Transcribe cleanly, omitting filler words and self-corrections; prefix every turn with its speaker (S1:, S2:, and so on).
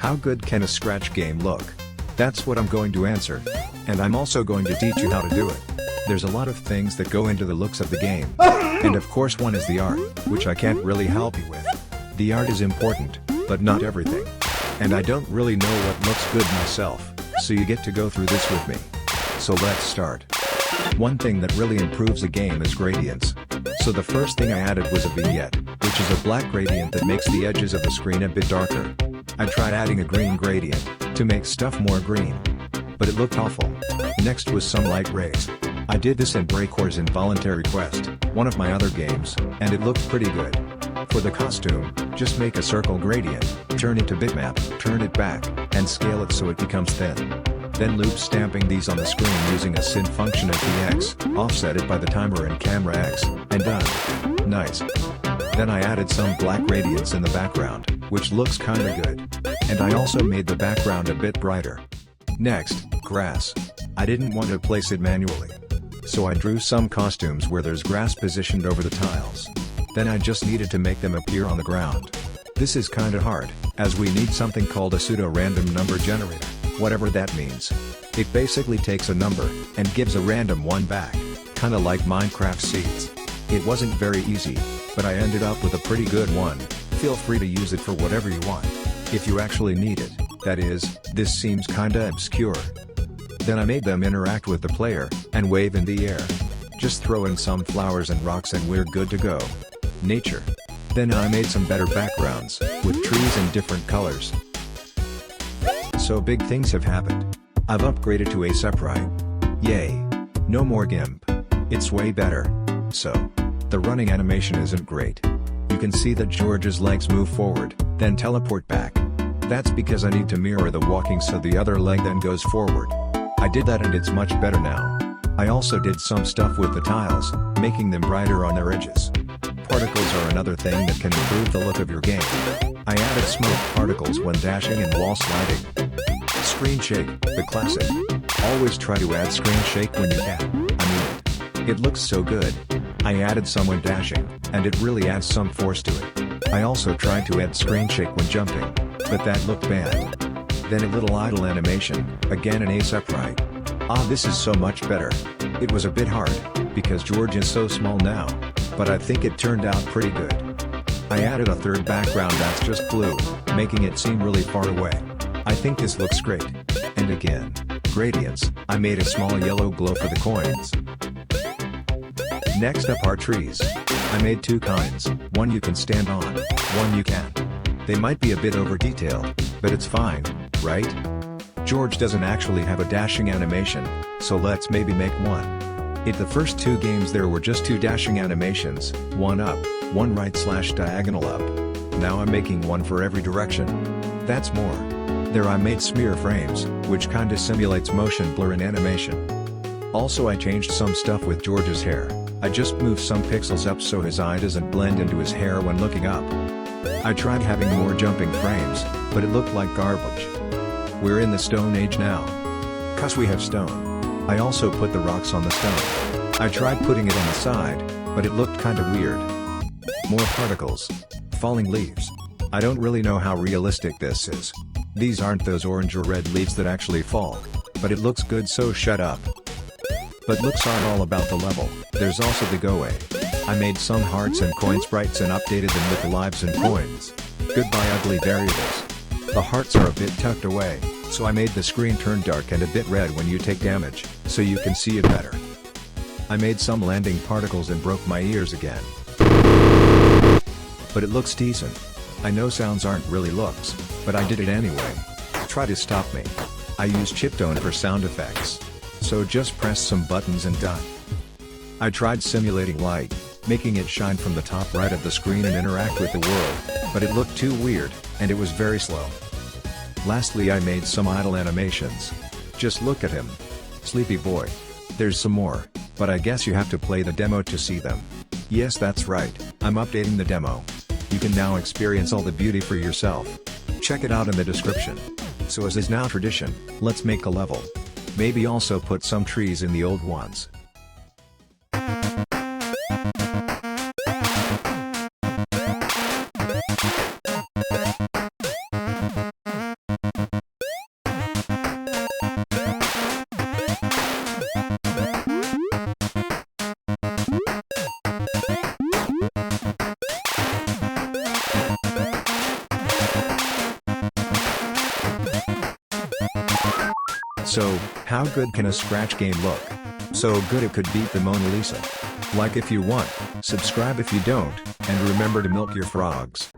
S1: How good can a scratch game look? That's what I'm going to answer. And I'm also going to teach you how to do it. There's a lot of things that go into the looks of the game. And of course one is the art, which I can't really help you with. The art is important, but not everything. And I don't really know what looks good myself, so you get to go through this with me. So let's start. One thing that really improves a game is gradients. So the first thing I added was a vignette, which is a black gradient that makes the edges of the screen a bit darker. I tried adding a green gradient, to make stuff more green. But it looked awful. Next was some light rays. I did this in Breakor's Involuntary Quest, one of my other games, and it looked pretty good. For the costume, just make a circle gradient, turn it to bitmap, turn it back, and scale it so it becomes thin. Then loop stamping these on the screen using a synth function of VX, offset it by the timer and camera X, and done. Nice. Then I added some black gradients in the background, which looks kinda good. And I also made the background a bit brighter. Next, grass. I didn't want to place it manually. So I drew some costumes where there's grass positioned over the tiles. Then I just needed to make them appear on the ground. This is kinda hard, as we need something called a pseudo-random number generator, whatever that means. It basically takes a number, and gives a random one back, kinda like Minecraft seeds. It wasn't very easy, but I ended up with a pretty good one. Feel free to use it for whatever you want. If you actually need it, that is, this seems kinda obscure. Then I made them interact with the player, and wave in the air. Just throw in some flowers and rocks and we're good to go. Nature. Then I made some better backgrounds, with trees in different colors. So big things have happened. I've upgraded to Aseprite. Yay. No more GIMP. It's way better. So, the running animation isn't great. You can see that George's legs move forward, then teleport back. That's because I need to mirror the walking so the other leg then goes forward. I did that and it's much better now. I also did some stuff with the tiles, making them brighter on their edges. Particles are another thing that can improve the look of your game. I added smoke particles when dashing and wall sliding. Screen shake, the classic. Always try to add screen shake when you can. I mean it looks so good. I added some when dashing, and it really adds some force to it. I also tried to add screen shake when jumping, but that looked bad. Then a little idle animation, again in Aseprite. This is so much better. It was a bit hard, because George is so small now, but I think it turned out pretty good. I added a third background that's just blue, making it seem really far away. I think this looks great. And again, gradients, I made a small yellow glow for the coins. Next up are trees. I made two kinds, one you can stand on, one you can't. They might be a bit over detailed, but it's fine, right? George doesn't actually have a dashing animation, so let's maybe make one. In the first two games there were just two dashing animations, one up, one right/diagonal up. Now I'm making one for every direction. That's more. There I made smear frames, which kinda simulates motion blur in animation. Also I changed some stuff with George's hair. I just moved some pixels up so his eye doesn't blend into his hair when looking up. I tried having more jumping frames, but it looked like garbage. We're in the Stone Age now. 'Cause we have stone. I also put the rocks on the stone. I tried putting it on the side, but it looked kinda weird. More particles. Falling leaves. I don't really know how realistic this is. These aren't those orange or red leaves that actually fall. But it looks good, so shut up. But looks aren't all about the level, there's also the go away. I made some hearts and coin sprites and updated them with the lives and coins. Goodbye ugly variables. The hearts are a bit tucked away, so I made the screen turn dark and a bit red when you take damage, so you can see it better. I made some landing particles and broke my ears again. But it looks decent. I know sounds aren't really looks, but I did it anyway. Try to stop me. I use chiptone for sound effects. So just press some buttons and done. I tried simulating light, making it shine from the top right of the screen and interact with the world, but it looked too weird, and it was very slow. Lastly I made some idle animations. Just look at him. Sleepy boy. There's some more, but I guess you have to play the demo to see them. Yes, that's right, I'm updating the demo. You can now experience all the beauty for yourself. Check it out in the description. So as is now tradition, let's make a level. Maybe also put some trees in the old ones. So, how good can a Scratch game look? So good it could beat the Mona Lisa. Like if you want, subscribe if you don't, and remember to milk your frogs.